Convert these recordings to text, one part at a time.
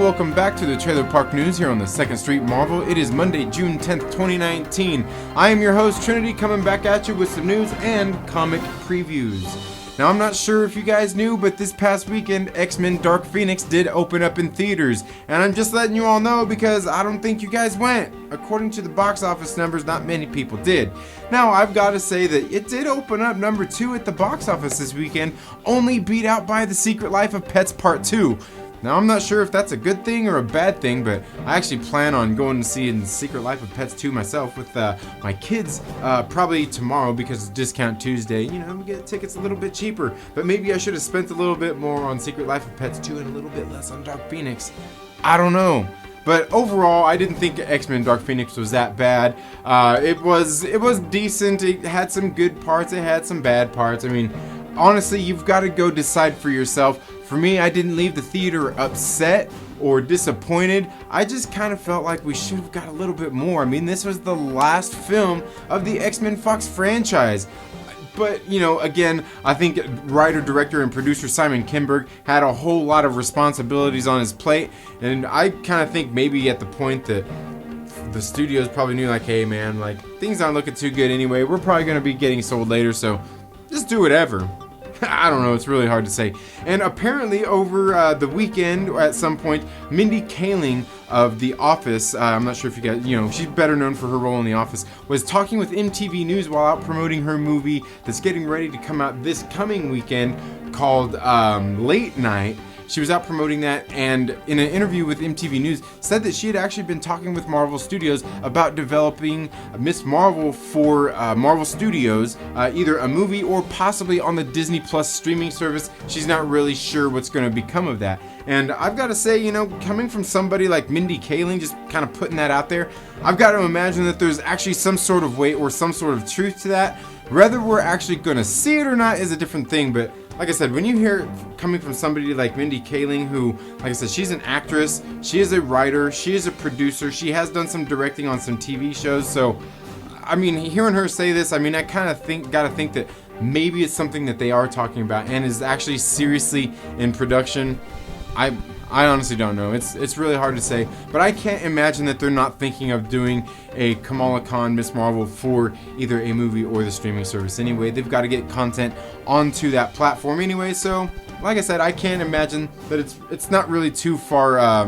welcome back to the Trailer Park News here on the 2nd Street Marvel. It is Monday, June 10th, 2019. I am your host, Trinity, coming back at you with some news and comic previews. Now, I'm not sure if you guys knew, but this past weekend, X-Men Dark Phoenix did open up in theaters. And I'm just letting you all know because I don't think you guys went. According to the box office numbers, not many people did. Now, I've got to say that it did open up number 2 at the box office this weekend, only beat out by The Secret Life of Pets Part 2. Now, I'm not sure if that's a good thing or a bad thing, but I actually plan on going to see The Secret Life of Pets 2 myself with my kids probably tomorrow because it's Discount Tuesday. You know, we get tickets a little bit cheaper, but maybe I should have spent a little bit more on Secret Life of Pets 2 and a little bit less on Dark Phoenix. I don't know. But overall, I didn't think X-Men Dark Phoenix was that bad. It was decent. It had some good parts. It had some bad parts. I mean, honestly, you've got to go decide for yourself. For me, I didn't leave the theater upset or disappointed. I just kind of felt like we should have got a little bit more. I mean, this was the last film of the X-Men Fox franchise. But, you know, again, I think writer, director, and producer Simon Kinberg had a whole lot of responsibilities on his plate. And I kind of think maybe at the point that the studios probably knew, like, hey, man, like, things aren't looking too good anyway. We're probably going to be getting sold later, so just do whatever. I don't know, it's really hard to say. And apparently over the weekend, at some point, Mindy Kaling of The Office, I'm not sure if you guys, you know, she's better known for her role in The Office, was talking with MTV News while out promoting her movie that's getting ready to come out this coming weekend called Late Night. She was out promoting that, and in an interview with MTV News, said that she had actually been talking with Marvel Studios about developing Miss Marvel for Marvel Studios, either a movie or possibly on the Disney Plus streaming service. She's not really sure what's going to become of that. And I've got to say, you know, coming from somebody like Mindy Kaling, just kind of putting that out there, I've got to imagine that there's actually some sort of weight or some sort of truth to that. Whether we're actually going to see it or not is a different thing, but like I said, when you hear it coming from somebody like Mindy Kaling, who, like I said, she's an actress, she is a writer, she is a producer, she has done some directing on some TV shows, so, I mean, hearing her say this, I mean, I kind of gotta think that maybe it's something that they are talking about and is actually seriously in production. I honestly don't know. It's really hard to say, but I can't imagine that they're not thinking of doing a Kamala Khan Miss Marvel for either a movie or the streaming service anyway. They've got to get content onto that platform anyway, so like I said, I can't imagine that it's not really too far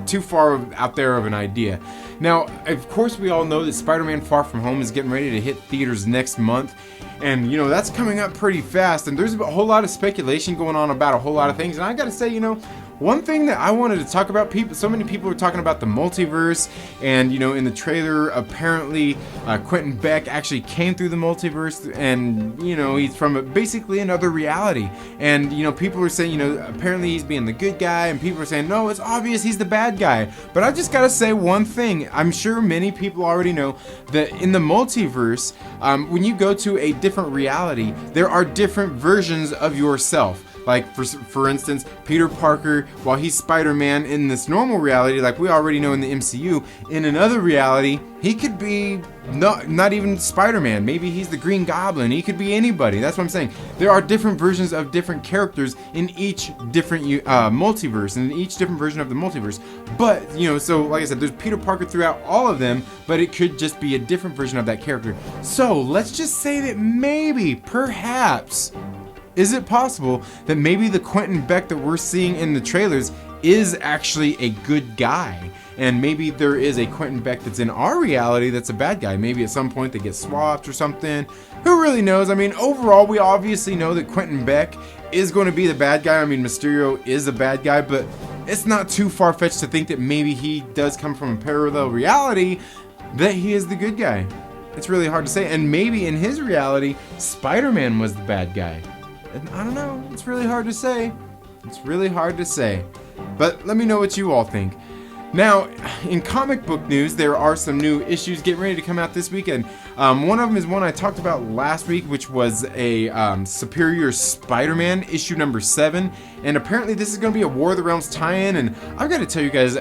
too far out there of an idea. Now, of course, we all know that Spider-Man Far From Home is getting ready to hit theaters next month. And, you know, that's coming up pretty fast. And there's a whole lot of speculation going on about a whole lot of things. And I got to say, you know, one thing that I wanted to talk about, so many people are talking about the multiverse. And, you know, in the trailer, apparently Quentin Beck actually came through the multiverse. And, you know, he's from basically another reality. And, you know, people are saying, you know, apparently he's being the good guy. And people are saying, no, it's obvious he's the bad guy. But I just got to say one thing. I'm sure many people already know that in the multiverse, when you go to a different reality, there are different versions of yourself. Like, for instance, Peter Parker, while he's Spider-Man in this normal reality, like we already know in the MCU, in another reality, he could be not even Spider-Man. Maybe he's the Green Goblin. He could be anybody. That's what I'm saying. There are different versions of different characters in each different multiverse, and in each different version of the multiverse. But, you know, so like I said, there's Peter Parker throughout all of them, but it could just be a different version of that character. So let's just say that maybe, perhaps, is it possible that maybe the Quentin Beck that we're seeing in the trailers is actually a good guy? And maybe there is a Quentin Beck that's in our reality that's a bad guy. Maybe at some point they get swapped or something. Who really knows? I mean, overall, we obviously know that Quentin Beck is going to be the bad guy. I mean, Mysterio is a bad guy, but it's not too far-fetched to think that maybe he does come from a parallel reality that he is the good guy. It's really hard to say. And maybe in his reality, Spider-Man was the bad guy. I don't know. It's really hard to say. It's really hard to say. But let me know what you all think. Now, in comic book news, there are some new issues getting ready to come out this weekend. One of them is one I talked about last week, which was a Superior Spider-Man issue number 7. And apparently this is going to be a War of the Realms tie-in. And I've got to tell you guys,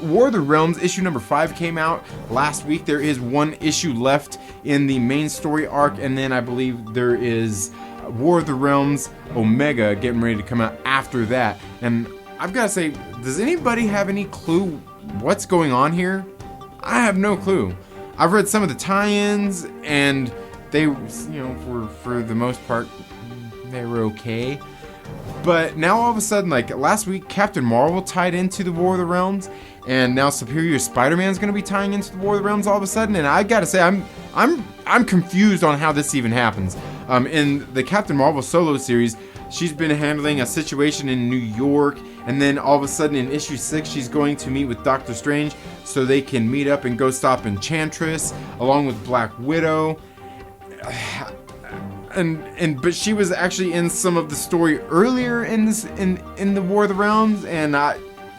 War of the Realms issue number 5 came out last week. There is one issue left in the main story arc. And then I believe there is War of the Realms Omega getting ready to come out after that. And I've got to say, does anybody have any clue what's going on here? I have no clue. I've read some of the tie-ins, and they, for the most part, they were okay. But now all of a sudden, like last week, Captain Marvel tied into the War of the Realms, and now Superior Spider-Man's going to be tying into the War of the Realms all of a sudden. And I got to say, I'm confused on how this even happens. In the Captain Marvel solo series, she's been handling a situation in New York, and then all of a sudden in issue 6, she's going to meet with Doctor Strange so they can meet up and go stop Enchantress along with Black Widow. But she was actually in some of the story earlier in the War of the Realms, and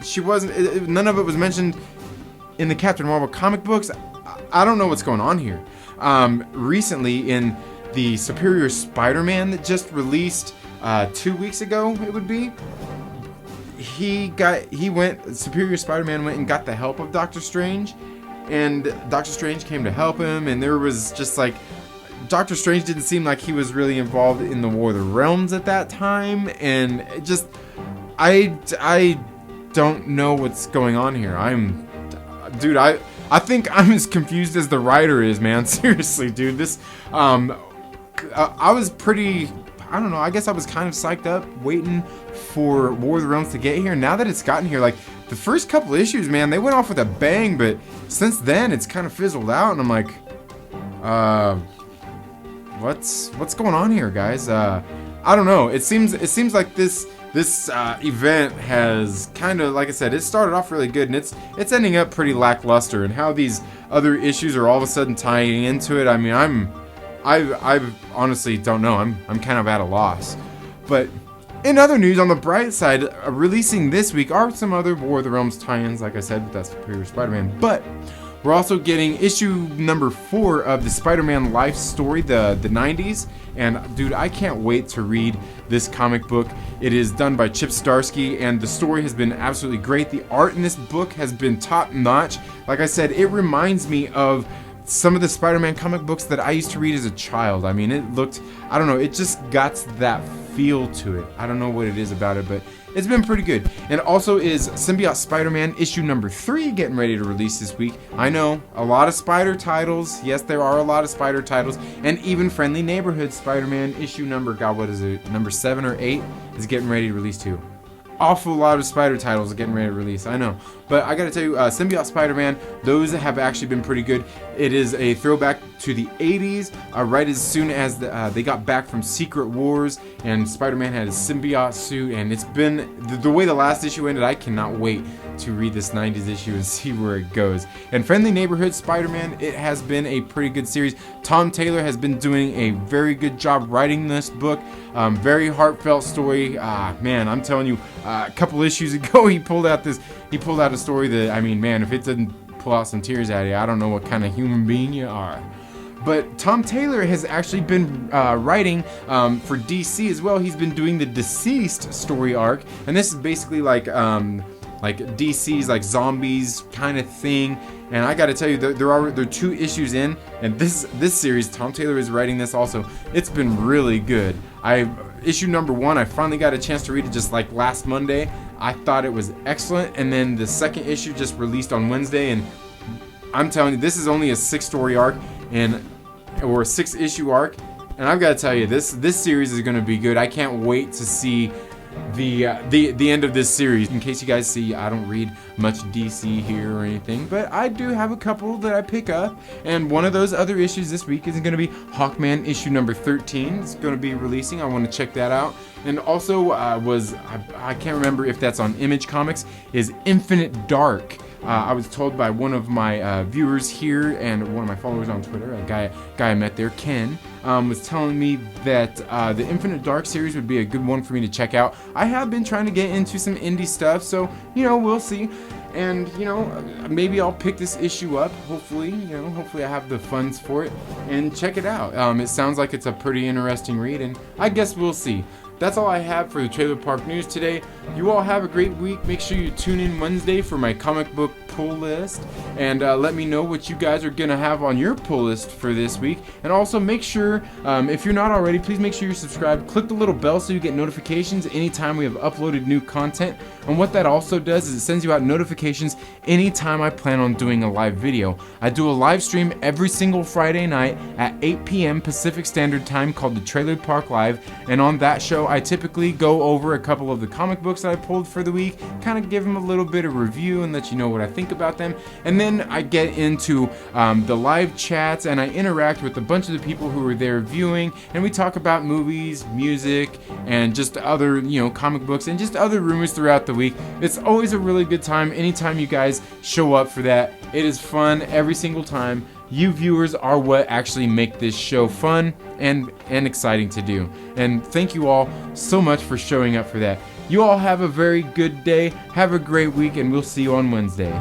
she wasn't. None of it was mentioned in the Captain Marvel comic books. I don't know what's going on here. Recently in the Superior Spider-Man that just released 2 weeks ago, it would be. Superior Spider-Man went and got the help of Doctor Strange, and Doctor Strange came to help him, and there was just like, Doctor Strange didn't seem like he was really involved in the War of the Realms at that time, and it just, I don't know what's going on here. I think I'm as confused as the writer is, man. Seriously, dude. This, I was pretty, I don't know, I guess I was kind of psyched up waiting for War of the Realms to get here. Now that it's gotten here, like, the first couple issues, man, they went off with a bang, but since then, it's kind of fizzled out, and I'm like, what's going on here, guys? I don't know. It seems like this event has kind of, like I said, it started off really good, and it's ending up pretty lackluster. And how these other issues are all of a sudden tying into it, I mean, I honestly don't know. I'm kind of at a loss. But in other news, on the bright side, releasing this week are some other War of the Realms tie-ins, like I said, with that Superior Spider-Man. But we're also getting issue number 4 of the Spider-Man Life story, the 90s. And dude, I can't wait to read this comic book. It is done by Chip Zdarsky, and the story has been absolutely great. The art in this book has been top-notch. Like I said, it reminds me of some of the Spider-Man comic books that I used to read as a child. I mean, it looked, I don't know, it just got that feel to it. I don't know what it is about it, but it's been pretty good. And also is Symbiote Spider-Man issue number 3 getting ready to release this week. I know, a lot of Spider titles. Yes, there are a lot of Spider titles. And even Friendly Neighborhood Spider-Man issue number, God, what is it? Number 7 or 8 is getting ready to release too. Awful lot of Spider titles are getting ready to release, I know. But I gotta tell you, Symbiote Spider-Man, those have actually been pretty good. It is a throwback to the 80s, right as soon as they got back from Secret Wars, and Spider-Man had his symbiote suit, and it's been, the way the last issue ended, I cannot wait to read this 90s issue and see where it goes. And Friendly Neighborhood Spider-Man, it has been a pretty good series. Tom Taylor has been doing a very good job writing this book. Very heartfelt story. Man, I'm telling you, a couple issues ago, he pulled out a story that, I mean, man, if it didn't pull out some tears out of you, I don't know what kind of human being you are. But Tom Taylor has actually been writing for DC as well. He's been doing the Deceased story arc, and this is basically like DC's like zombies kind of thing. And I gotta tell you, there are 2 issues in, and this series, Tom Taylor is writing this also. It's been really good. Issue number 1, I finally got a chance to read it just like last Monday. I thought it was excellent, and then the second issue just released on Wednesday, and I'm telling you, this is only a 6-story arc, or a 6-issue arc, and I've got to tell you, this series is going to be good. I can't wait to see the end of this series. In case you guys see, I don't read much DC here or anything, but I do have a couple that I pick up, and one of those other issues this week is going to be Hawkman issue number 13. It's going to be releasing. I want to check that out. And also I can't remember if that's on Image Comics, is Infinite Dark. I was told by one of my viewers here and one of my followers on Twitter, a guy I met there, Ken, was telling me that the Infinite Dark series would be a good one for me to check out. I have been trying to get into some indie stuff, so, we'll see. And, maybe I'll pick this issue up, hopefully, hopefully I have the funds for it, and check it out. It sounds like it's a pretty interesting read, and I guess we'll see. That's all I have for the Trailer Park News today. You all have a great week. Make sure you tune in Wednesday for my comic book pull list, and let me know what you guys are gonna have on your pull list for this week. And also make sure, if you're not already, please make sure you're subscribed. Click the little bell so you get notifications anytime we have uploaded new content. And what that also does is it sends you out notifications anytime I plan on doing a live video. I do a live stream every single Friday night at 8 p.m. Pacific Standard Time called the Trailer Park Live, and on that show I typically go over a couple of the comic books that I pulled for the week, kind of give them a little bit of review and let you know what I think about them, and then I get into the live chats and I interact with a bunch of the people who are there viewing, and we talk about movies, music, and just other, comic books and just other rumors throughout the week. It's always a really good time anytime you guys show up for that. It is fun every single time. You viewers are what actually make this show fun and exciting to do. And thank you all so much for showing up for that. You all have a very good day, have a great week, and we'll see you on Wednesday.